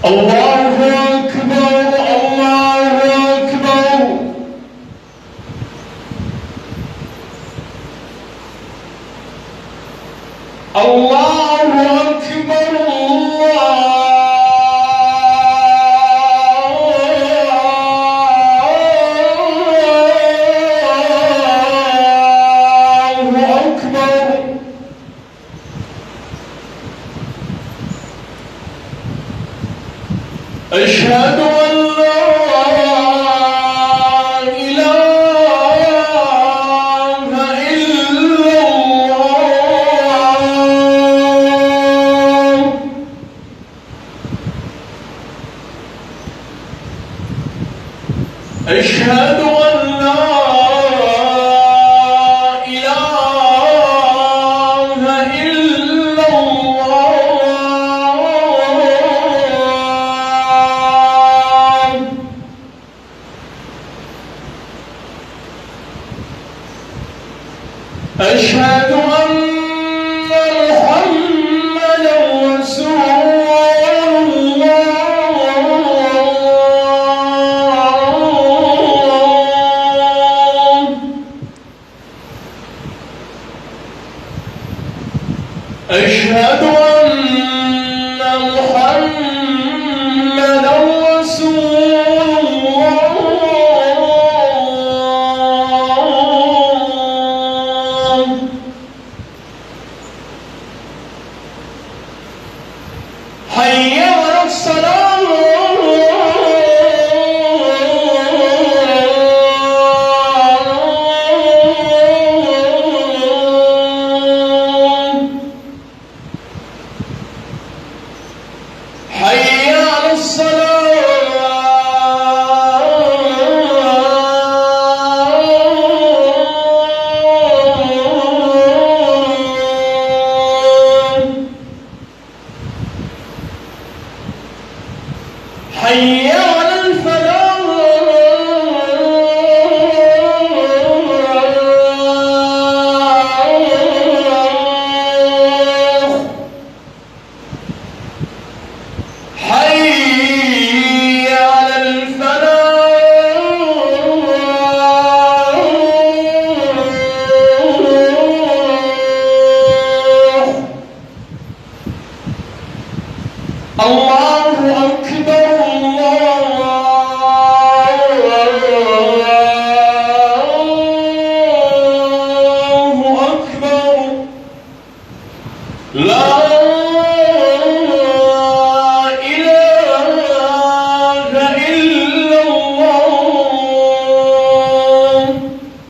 الله أكبر الله أكبر الله أكبر الله أكبر أشهد أن لا إله إلا الله أشهد أن لا إله إلا الله أشهد أن محمدا رسول الله أشهد أن محمدا رسول الله حي على الصلاة حي على الصلاة حي على الفلاح حي على الفلاح الله أكبر